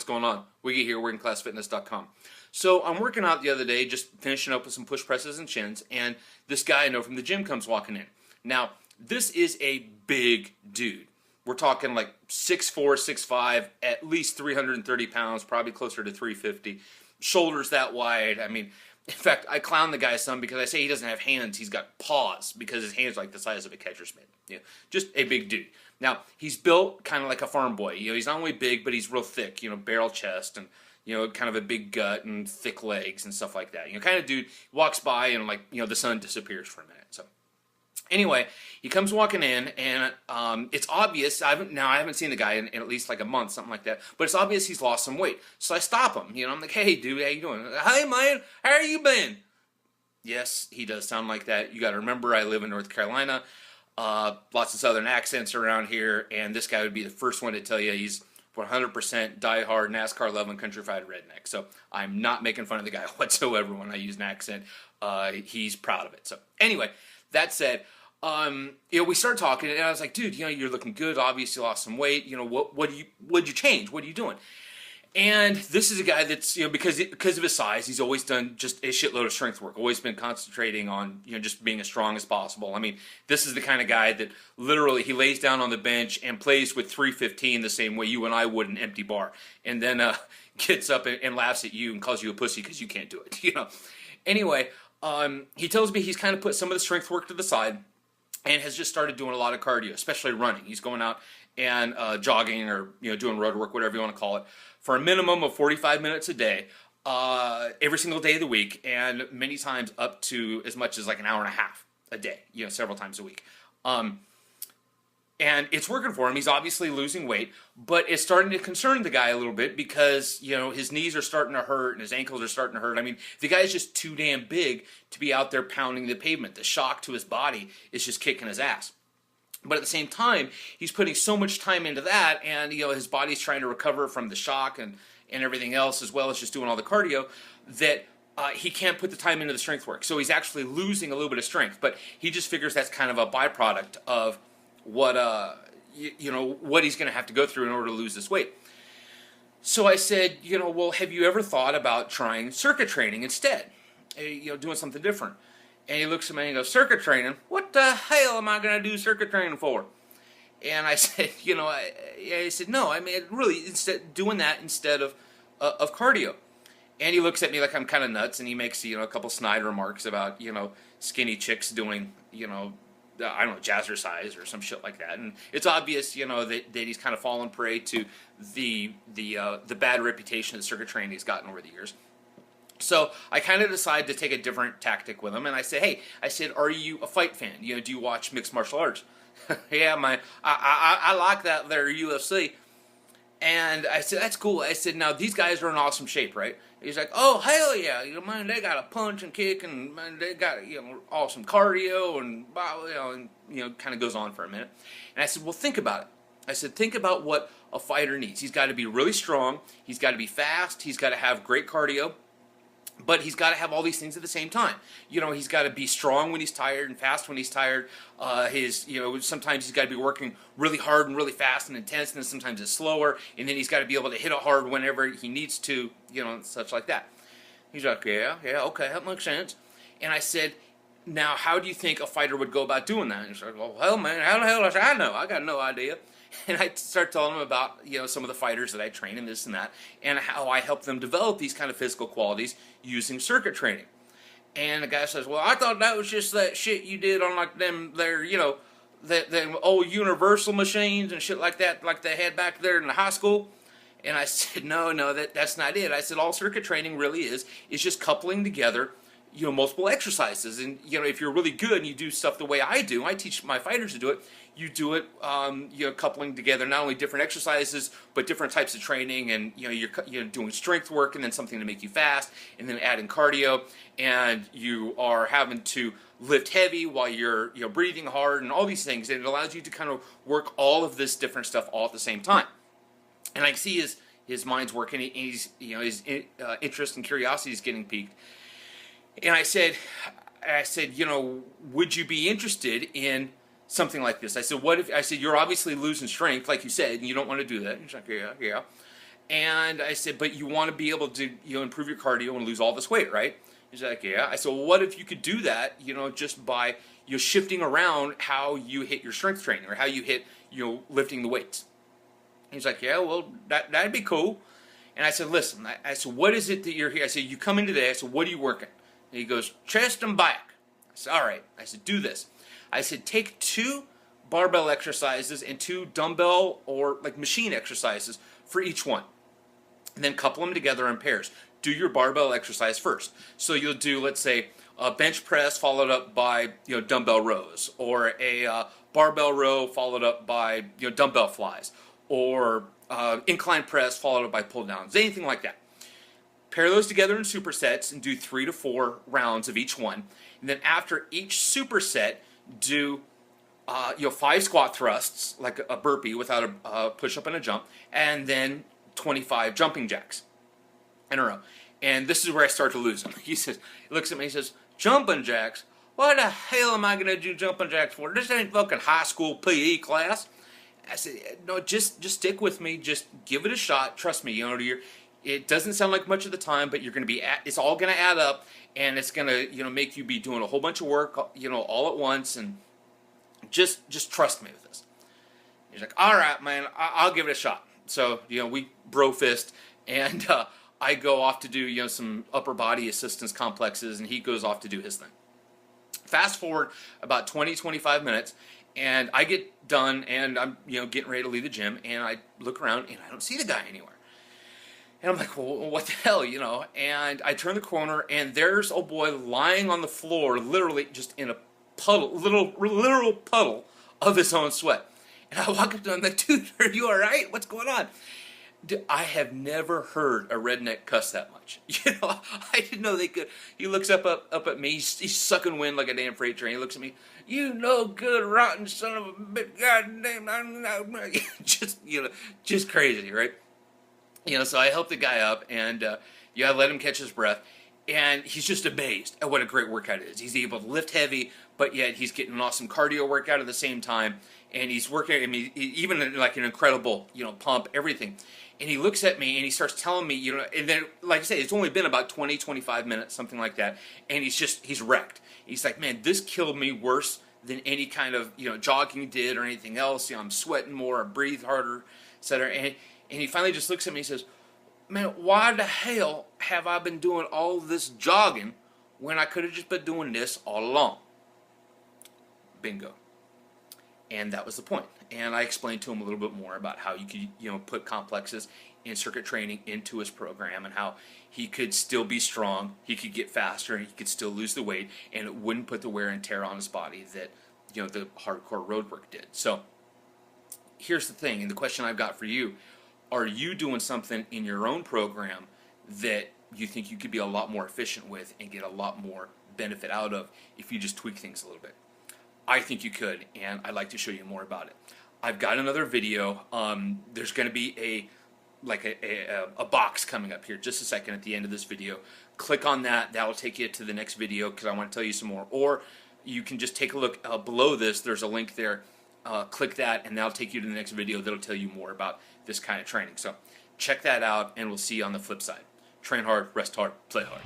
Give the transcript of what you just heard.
going on? Wiggy here, workingclassfitness.com. So I'm working out the other day, just finishing up with some push presses and chins, and this guy I know from the gym comes walking in. Now, this is a big dude. We're talking like 6'4", 6'5", at least 330 pounds, probably closer to 350. Shoulders that wide. I mean, in fact, I clown the guy some because I say he doesn't have hands. He's got paws because his hands are like the size of a catcher's mitt. Yeah, just a big dude. Now, he's built kind of like a farm boy. You know, he's not only big, but he's real thick. You know, barrel chest and, you know, kind of a big gut and thick legs and stuff like that. You know, kind of dude walks by and, like, you know, the sun disappears for a minute. So anyway, he comes walking in, and it's obvious. I haven't seen the guy in at least like a month, something like that. But it's obvious he's lost some weight. So I stop him. You know, I'm like, "Hey, dude, how you doing?" "Hey, man, how you been?" Yes, he does sound like that. You got to remember, I live in North Carolina. Lots of southern accents around here, and this guy would be the first one to tell you he's 100% diehard NASCAR loving countrified redneck. So I'm not making fun of the guy whatsoever when I use an accent. He's proud of it. So anyway, that said, you know, we started talking, and I was like, "Dude, you know, you're looking good. Obviously, you lost some weight. You know, what'd you change? What are you doing?" And this is a guy that's, you know, because of his size, he's always done just a shitload of strength work. Always been concentrating on, you know, just being as strong as possible. I mean, this is the kind of guy that literally he lays down on the bench and plays with 315 the same way you and I would an empty bar, and then gets up and laughs at you and calls you a pussy because you can't do it. You know. Anyway, he tells me he's kind of put some of the strength work to the side and has just started doing a lot of cardio, especially running. He's going out and jogging, or, you know, doing road work, whatever you want to call it, for a minimum of 45 minutes a day, every single day of the week, and many times up to as much as like an hour and a half a day, you know, several times a week. And it's working for him. He's obviously losing weight, but it's starting to concern the guy a little bit because, you know, his knees are starting to hurt and his ankles are starting to hurt. I mean, the guy's just too damn big to be out there pounding the pavement. The shock to his body is just kicking his ass. But at the same time, he's putting so much time into that, and, you know, his body's trying to recover from the shock and everything else, as well as just doing all the cardio, that he can't put the time into the strength work. So he's actually losing a little bit of strength, but he just figures that's kind of a byproduct of what you know, what he's going to have to go through in order to lose this weight. So I said, you know, well, have you ever thought about trying circuit training instead? You know, doing something different. And he looks at me and he goes, "Circuit training? What the hell am I going to do circuit training for?" And I said, you know, I said, "No, I mean, really, instead doing that instead of cardio." And he looks at me like I'm kind of nuts, and he makes, you know, a couple snide remarks about, you know, skinny chicks doing, you know, I don't know, jazzercise or some shit like that. And it's obvious, you know, that he's kind of fallen prey to the bad reputation that circuit training has gotten over the years. So I kind of decided to take a different tactic with him, and I said, "Hey," I said, "are you a fight fan? You know, do you watch mixed martial arts?" "Yeah, man, I like that there UFC." And I said, "That's cool." I said, "Now these guys are in awesome shape, right?" He's like, "Oh, hell yeah, you know, man, they got a punch and kick, and man, they got, you know, awesome cardio, and, you know, kind of goes on for a minute." And I said, "Well, think about it." I said, "Think about what a fighter needs. He's got to be really strong. He's got to be fast. He's got to have great cardio. But he's got to have all these things at the same time. You know, he's got to be strong when he's tired and fast when he's tired. You know, sometimes he's got to be working really hard and really fast and intense, and then sometimes it's slower. And then he's got to be able to hit it hard whenever he needs to, you know, and such like that." He's like, yeah, okay, that makes sense." And I said, "Now, how do you think a fighter would go about doing that?" And he's like, "Well, hell, man, how the hell does I know? I got no idea." And I start telling him about, you know, some of the fighters that I train and this and that, and how I help them develop these kind of physical qualities using circuit training. And the guy says, "Well, I thought that was just that shit you did on like them there, you know, them old universal machines and shit like that, like they had back there in the high school." And I said, no, that's not it. I said, all circuit training really is just coupling together, you know, multiple exercises. And, you know, if you're really good and you do stuff the way I do, I teach my fighters to do it, you do it, you know, coupling together not only different exercises, but different types of training. And, you know, you're doing strength work and then something to make you fast, and then adding cardio, and you are having to lift heavy while you're, you know, breathing hard and all these things. And it allows you to kind of work all of this different stuff all at the same time. And I can see his mind's working. He's, you know, his interest and curiosity is getting piqued. And I said, you know, would you be interested in something like this? I said, what if, I said, you're obviously losing strength, like you said, and you don't want to do that. He's like, yeah. And I said, but you want to be able to, improve your cardio and lose all this weight, right? He's like, yeah. I said, well, what if you could do that, just by, shifting around how you hit your strength training or how you hit, lifting the weights. He's like, yeah, well, that'd be cool. And I said, listen, I said, what is it that you're here? I said, you come in today. I said, what are you working? And he goes, chest and back. I said, all right. I said, do this. I said, take 2 barbell exercises and 2 dumbbell or like machine exercises for each one. And then couple them together in pairs. Do your barbell exercise first. So you'll do, let's say, a bench press followed up by dumbbell rows, or a barbell row followed up by dumbbell flies, or incline press followed up by pull downs, anything like that. Pair those together in supersets and do 3 to 4 rounds of each one. And then after each superset, do 5 squat thrusts, like a burpee without a push-up and a jump, and then 25 jumping jacks in a row. And this is where I start to lose him. He looks at me, he says, jumping jacks? What the hell am I going to do jumping jacks for? This ain't fucking high school PE class. I said, no, just stick with me. Just give it a shot. Trust me, it doesn't sound like much of the time, but you're going to be, it's all going to add up, and it's going to, make you be doing a whole bunch of work, all at once, and just trust me with this. He's like, all right, man, I'll give it a shot. So, we bro fist, and I go off to do, some upper body assistance complexes, and he goes off to do his thing. Fast forward about 20-25 minutes, and I get done, and I'm, getting ready to leave the gym, and I look around, and I don't see the guy anywhere. And I'm like, well, what the hell, And I turn the corner, and there's old boy lying on the floor, literally just in a puddle, literal puddle of his own sweat. And I walk up to him, I'm like, dude, are you all right? What's going on? Dude, I have never heard a redneck cuss that much. I didn't know they could. He looks up at me. He's sucking wind like a damn freight train. He looks at me. You no good, rotten son of a bitch. Goddamn. Just crazy, right? So I helped the guy up, and I let him catch his breath. And he's just amazed at what a great workout it is. He's able to lift heavy, but yet he's getting an awesome cardio workout at the same time. And he's working, even like an incredible, pump, everything. And he looks at me and he starts telling me, and then, like I say, it's only been about 20-25 minutes, something like that. And he's wrecked. He's like, man, this killed me worse than any kind of, jogging did or anything else. I'm sweating more, I breathe harder, etc. And he finally just looks at me and says, man, why the hell have I been doing all this jogging when I could have just been doing this all along? Bingo. And that was the point. And I explained to him a little bit more about how you could, put complexes in circuit training into his program, and how he could still be strong, he could get faster, and he could still lose the weight, and it wouldn't put the wear and tear on his body that, the hardcore road work did. So here's the thing, and the question I've got for you: are you doing something in your own program that you think you could be a lot more efficient with and get a lot more benefit out of if you just tweak things a little bit? I think you could, and I'd like to show you more about it. I've got another video. There's going to be a box coming up here just a second at the end of this video. Click on that. That will take you to the next video because I want to tell you some more. Or you can just take a look below this. There's a link there. Click that, and that'll take you to the next video that'll tell you more about this kind of training. So check that out, and we'll see you on the flip side. Train hard, rest hard, play hard.